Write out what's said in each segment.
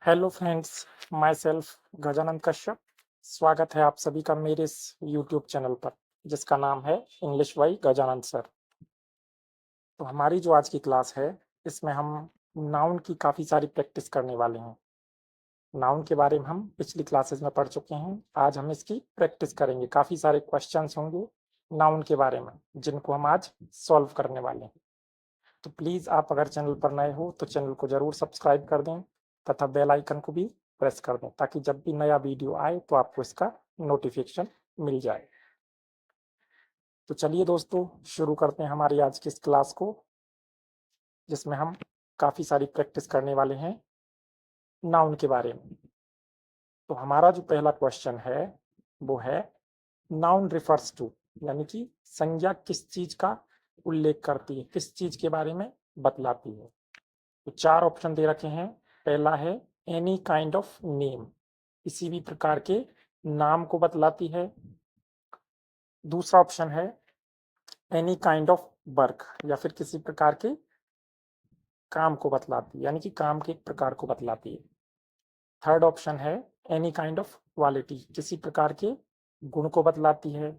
Hello friends, my self Gajanand Kashyap. स्वागत है आप सभी का मेरे इस यूट्यूब चैनल पर जिसका नाम है इंग्लिश बाई गजानंद सर। तो हमारी जो आज की क्लास है इसमें हम नाउन की काफ़ी सारी प्रैक्टिस करने वाले हैं। नाउन के बारे में हम पिछली क्लासेस में पढ़ चुके हैं, आज हम इसकी प्रैक्टिस करेंगे। काफ़ी सारे क्वेश्चंस होंगे नाउन के बारे में जिनको हम आज सॉल्व करने वाले हैं। तो प्लीज़ आप अगर चैनल पर नए हो तो चैनल को ज़रूर सब्सक्राइब कर दें तथा बेल आइकन को भी प्रेस कर दें ताकि जब भी नया वीडियो आए तो आपको इसका नोटिफिकेशन मिल जाए। तो चलिए दोस्तों, शुरू करते हैं हमारी आज की इस क्लास को जिसमें हम काफ़ी सारी प्रैक्टिस करने वाले हैं नाउन के बारे में। तो हमारा जो पहला क्वेश्चन है वो है नाउन रिफर्स टू, यानी कि संज्ञा किस चीज़ का उल्लेख करती है, किस चीज़ के बारे में बतलाती है। तो चार ऑप्शन दे रखे हैं। पहला है एनी काइंड ऑफ नेम, किसी भी प्रकार के नाम को बतलाती है। दूसरा ऑप्शन है एनी काइंड ऑफ वर्क, या फिर किसी प्रकार के काम को बतलाती है, यानी कि काम के एक प्रकार को बतलाती है। थर्ड ऑप्शन है एनी काइंड ऑफ क्वालिटी, किसी प्रकार के गुण को बतलाती है।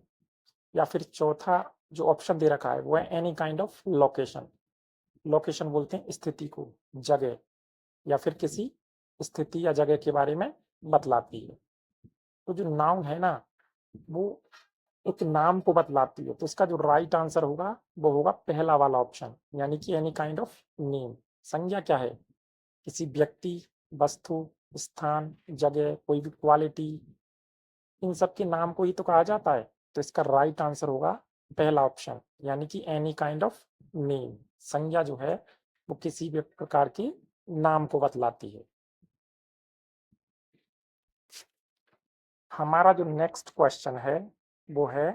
या फिर चौथा जो ऑप्शन दे रखा है वो है any kind of location. Location बोलते हैं स्थिति को, जगह, या फिर किसी स्थिति या जगह के बारे में बतलाती है। तो जो नाउन है ना वो एक नाम को बतलाती है, तो इसका जो राइट आंसर होगा वो होगा पहला वाला ऑप्शन, यानी कि एनी काइंड ऑफ नेम। संज्ञा क्या है? किसी व्यक्ति, वस्तु, स्थान, जगह, कोई भी क्वालिटी, इन सब के नाम को ही तो कहा जाता है। तो इसका राइट आंसर होगा पहला ऑप्शन, यानी कि एनी काइंड ऑफ नेम। संज्ञा जो है वो किसी भी प्रकार की नाम को बतलाती है। हमारा जो नेक्स्ट क्वेश्चन है वो है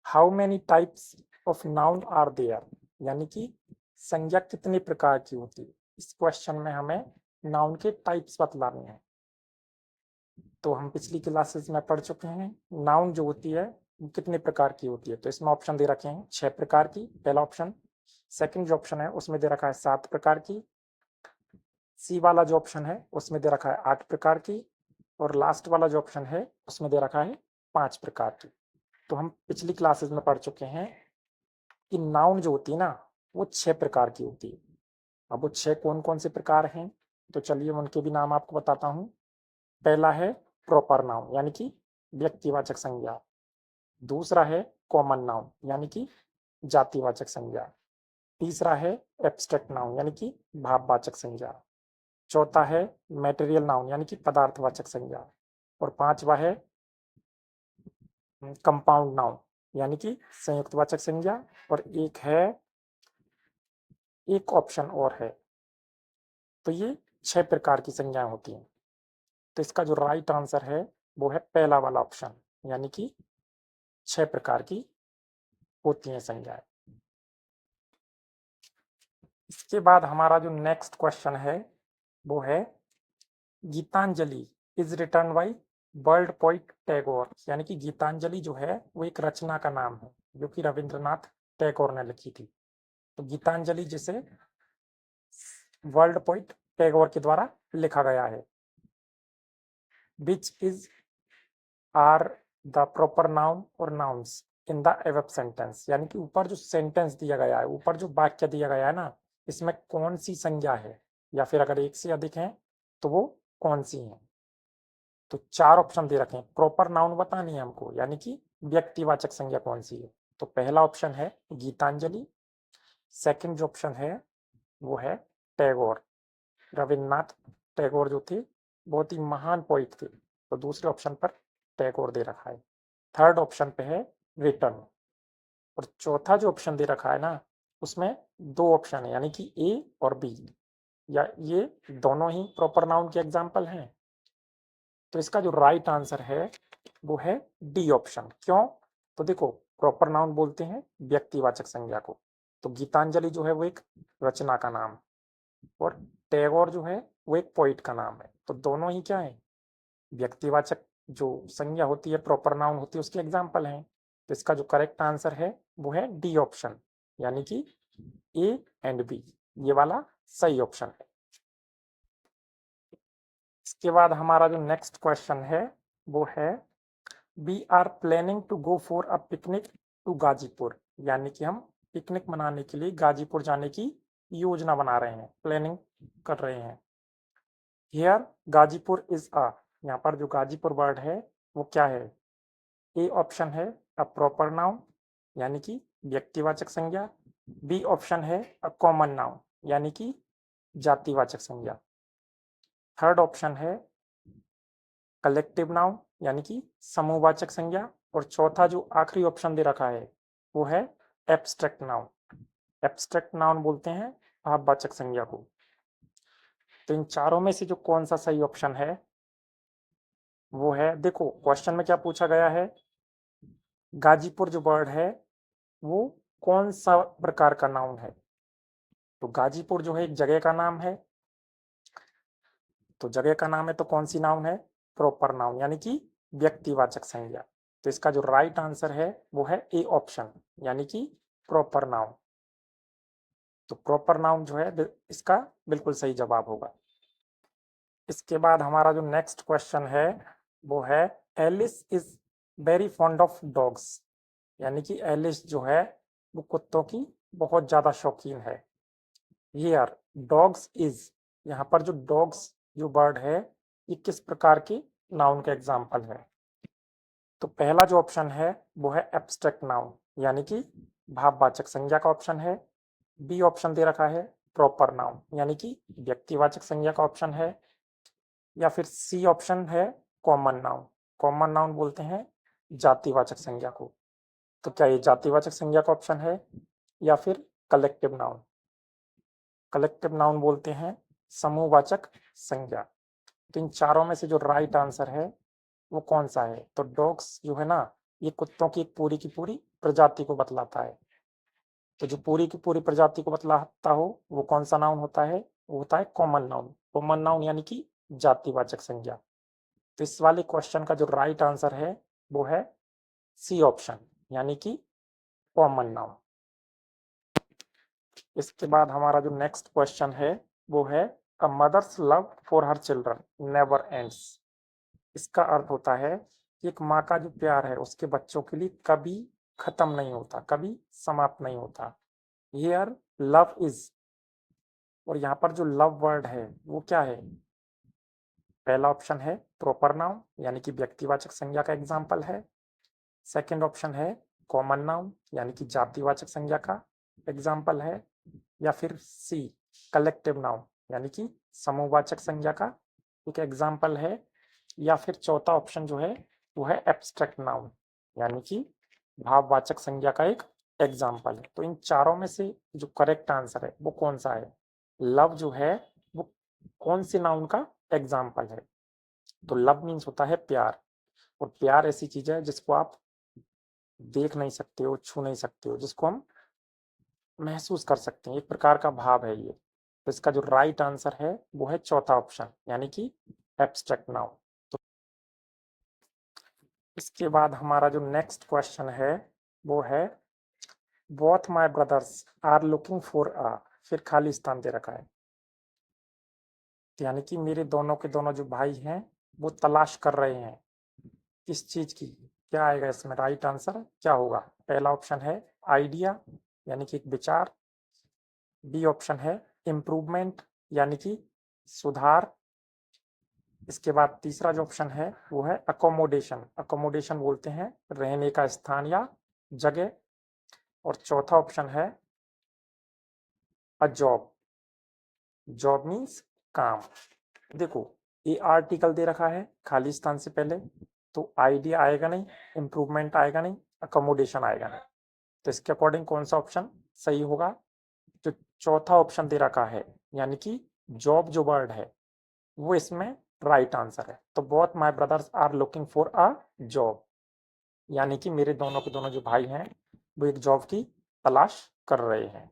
how many types of noun are there, यानी कि संज्ञा कितने प्रकार की होती है। इस क्वेश्चन में हमें नाउन के टाइप्स बतलाने हैं। तो हम पिछली क्लासेस में पढ़ चुके हैं नाउन जो होती है वो कितने प्रकार की होती है। तो इसमें ऑप्शन दे रखे हैं 6 प्रकार की, पहला ऑप्शन। सेकंड जो ऑप्शन है उसमें दे रखा है 7 प्रकार की। सी वाला जो ऑप्शन है उसमें दे रखा है 8 प्रकार की। और लास्ट वाला जो ऑप्शन है उसमें दे रखा है 5 प्रकार की। तो हम पिछली क्लासेस में पढ़ चुके हैं कि नाउन जो होती है ना वो 6 प्रकार की होती है। अब वो 6 कौन कौन से प्रकार हैं तो चलिए उनके भी नाम आपको बताता हूँ। पहला है प्रॉपर नाउन, यानी कि व्यक्तिवाचक संज्ञा। दूसरा है कॉमन नाउन, यानी कि जातिवाचक संज्ञा। तीसरा है एब्स्ट्रैक्ट नाउन, यानी कि भाववाचक संज्ञा। चौथा है मेटेरियल नाउन, यानी कि पदार्थवाचक संज्ञा। और पांचवा है कंपाउंड नाउन, यानी कि संयुक्तवाचक संज्ञा। और एक ऑप्शन और है। तो ये 6 प्रकार की संज्ञाएं होती हैं। तो इसका जो राइट आंसर है वो है पहला वाला ऑप्शन, यानी कि 6 प्रकार की होती हैं संज्ञाएं। इसके बाद हमारा जो नेक्स्ट क्वेश्चन है वो है Gitanjali is written by world poet Tagore, यानी कि गीतांजलि जो है वो एक रचना का नाम है जो कि रविंद्रनाथ टैगोर ने लिखी थी। तो गीतांजलि जिसे वर्ल्ड पोइट टैगोर के द्वारा लिखा गया है। Which is are the proper noun और nouns in the above sentence, यानी कि ऊपर जो सेंटेंस दिया गया है, ऊपर जो वाक्य दिया गया है ना, इसमें कौन सी संज्ञा है, या फिर अगर एक से अधिक है तो वो कौन सी है। तो 4 ऑप्शन दे रखे हैं। प्रॉपर नाउन बतानी है हमको, यानी कि व्यक्तिवाचक संज्ञा कौन सी है। तो पहला ऑप्शन है गीतांजलि। सेकंड जो ऑप्शन है वो है टैगोर। रविन्द्रनाथ टैगोर जो थे बहुत ही महान पोइट थे, तो दूसरे ऑप्शन पर टैगोर दे रखा है। थर्ड ऑप्शन पे है रिटर्न। और चौथा जो ऑप्शन दे रखा है ना उसमें 2 ऑप्शन है, यानी कि ए और बी, या ये दोनों ही प्रॉपर नाउन के एग्जाम्पल हैं। तो इसका जो राइट आंसर है वो है डी ऑप्शन। क्यों? तो देखो, प्रॉपर नाउन बोलते हैं व्यक्तिवाचक संज्ञा को, तो गीतांजलि जो है वो एक रचना का नाम, और टैगोर जो है वो एक पोइट का नाम है। तो दोनों ही क्या है, व्यक्तिवाचक जो संज्ञा होती है, प्रॉपर नाउन होती है, उसके एग्जाम्पल हैं। तो इसका जो करेक्ट आंसर है वो है डी ऑप्शन, यानी कि ए एंड बी, ये वाला सही ऑप्शन है। इसके बाद हमारा जो नेक्स्ट क्वेश्चन है वो है we are planning to go for a picnic to Ghazipur, यानी कि हम पिकनिक मनाने के लिए गाजीपुर जाने की योजना बना रहे हैं, प्लानिंग कर रहे हैं। हियर गाजीपुर इज अ, यहाँ पर जो गाजीपुर वर्ड है वो क्या है? ए ऑप्शन है अ प्रॉपर नाउन, यानी कि व्यक्तिवाचक संज्ञा। बी ऑप्शन है अ कॉमन नाउन, यानी कि जातिवाचक संज्ञा। थर्ड ऑप्शन है कलेक्टिव नाउन, यानी कि समूहवाचक संज्ञा। और चौथा जो आखिरी ऑप्शन दे रखा है वो है एब्स्ट्रैक्ट नाउन। एब्स्ट्रैक्ट नाउन बोलते हैं भाववाचक संज्ञा को। तो इन चारों में से जो कौन सा सही ऑप्शन है वो है, देखो क्वेश्चन में क्या पूछा गया है, गाजीपुर जो वर्ड है वो कौन सा प्रकार का नाउन है? तो गाजीपुर जो है एक जगह का नाम है, तो जगह का नाम है तो कौन सी नाउन है? प्रॉपर नाउन, यानी कि व्यक्तिवाचक संज्ञा। तो इसका जो राइट आंसर है वो है ए ऑप्शन, यानी कि प्रॉपर नाउन। तो प्रॉपर नाउन जो है इसका बिल्कुल सही जवाब होगा। इसके बाद हमारा जो नेक्स्ट क्वेश्चन है वो है Alice is very fond of dogs, यानी कि एलिस जो है वो कुत्तों की बहुत ज्यादा शौकीन है। हियर डॉग्स इज, यहाँ पर जो डॉग्स जो वर्ड है ये किस प्रकार के नाउन का एग्जाम्पल है? तो पहला जो ऑप्शन है वो है एब्स्ट्रैक्ट नाउन, यानी कि भाववाचक संज्ञा का ऑप्शन है। बी ऑप्शन दे रखा है प्रॉपर नाउन, यानी कि व्यक्तिवाचक संज्ञा का ऑप्शन है। या फिर सी ऑप्शन है कॉमन नाउन। कॉमन नाउन बोलते हैं जातिवाचक संज्ञा को। तो क्या ये जातिवाचक संज्ञा का ऑप्शन है या फिर कलेक्टिव नाउन? कलेक्टिव नाउन बोलते हैं समूहवाचक संज्ञा। तो इन चारों में से जो राइट आंसर है वो कौन सा है? तो डॉग्स जो है ना ये कुत्तों की पूरी की पूरी प्रजाति को बतलाता है। तो जो पूरी की पूरी प्रजाति को बतलाता हो वो कौन सा नाउन होता है? वो होता है कॉमन नाउन। कॉमन नाउन यानी कि जातिवाचक संज्ञा। तो इस वाले क्वेश्चन का जो राइट आंसर है वो है सी ऑप्शन, यानी कि कॉमन नाउन। इसके बाद हमारा जो नेक्स्ट क्वेश्चन है वो है a mother's love for her children never ends. इसका अर्थ होता है कि एक माँ का जो प्यार है उसके बच्चों के लिए कभी खत्म नहीं होता, कभी समाप्त नहीं होता। हियर लव इज, और यहाँ पर जो लव वर्ड है वो क्या है? पहला ऑप्शन है प्रॉपर नाउन, यानी कि व्यक्तिवाचक संज्ञा का एग्जाम्पल है। सेकंड ऑप्शन है कॉमन नाउन, यानी कि जातिवाचक संज्ञा का एग्जाम्पल है। या फिर सी कलेक्टिव नाउन, यानी कि समूहवाचक संज्ञा का एक एग्जाम्पल है। या फिर चौथा ऑप्शन जो है वो है एब्स्ट्रैक्ट नाउन, यानी कि भाववाचक संज्ञा का एक एग्जाम्पल है। तो इन चारों में से जो करेक्ट आंसर है वो कौन सा है? लव जो है वो कौन सी नाउन का एग्जाम्पल है? तो लव मीन्स होता है प्यार, और प्यार ऐसी चीज है जिसको आप देख नहीं सकते हो, छू नहीं सकते हो, जिसको हम महसूस कर सकते हैं, एक प्रकार का भाव है ये। तो इसका जो राइट आंसर है वो है चौथा ऑप्शन, यानी कि एब्स्ट्रैक्ट नाउन। तो इसके बाद हमारा जो नेक्स्ट क्वेश्चन है वो है both my brothers are looking for a, फिर खाली स्थान दे रखा है, यानी कि मेरे दोनों के दोनों जो भाई हैं वो तलाश कर रहे हैं किस चीज की? क्या आएगा इसमें राइट आंसर क्या होगा? पहला ऑप्शन है आइडिया, यानी कि एक विचार। बी ऑप्शन है इम्प्रूवमेंट, यानी कि सुधार। इसके बाद तीसरा जो ऑप्शन है वो है अकोमोडेशन। अकोमोडेशन बोलते हैं रहने का स्थान या जगह। और चौथा ऑप्शन है अ जॉब। जॉब मीन्स काम। देखो ये आर्टिकल दे रखा है खाली स्थान से पहले, तो आइडिया आएगा नहीं, इम्प्रूवमेंट आएगा नहीं, अकोमोडेशन आएगा नहीं। तो इसके अकॉर्डिंग कौन सा ऑप्शन सही होगा? जो चौथा ऑप्शन दे रखा है, यानी कि जॉब जो वर्ड है वो इसमें राइट आंसर है। तो both my brothers are looking for a job, यानी कि मेरे दोनों के दोनों जो भाई हैं वो एक जॉब की तलाश कर रहे हैं।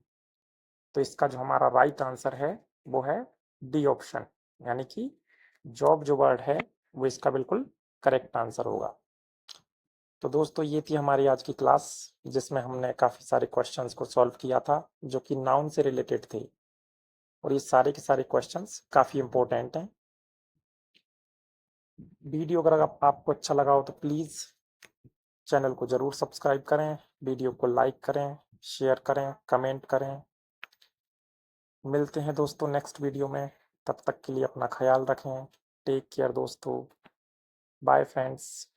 तो इसका जो हमारा राइट आंसर है वो है डी ऑप्शन, यानी कि जॉब जो वर्ड है वो इसका बिल्कुल करेक्ट आंसर होगा। तो दोस्तों ये थी हमारी आज की क्लास, जिसमें हमने काफ़ी सारे क्वेश्चंस को सॉल्व किया था जो कि नाउन से रिलेटेड थे। और ये सारे के सारे क्वेश्चंस काफ़ी इंपॉर्टेंट हैं। वीडियो अगर आपको अच्छा लगा हो तो प्लीज़ चैनल को ज़रूर सब्सक्राइब करें, वीडियो को लाइक करें, शेयर करें, कमेंट करें। मिलते हैं दोस्तों नेक्स्ट वीडियो में, तब तक के लिए अपना ख्याल रखें। टेक केयर दोस्तों, बाय फ्रेंड्स।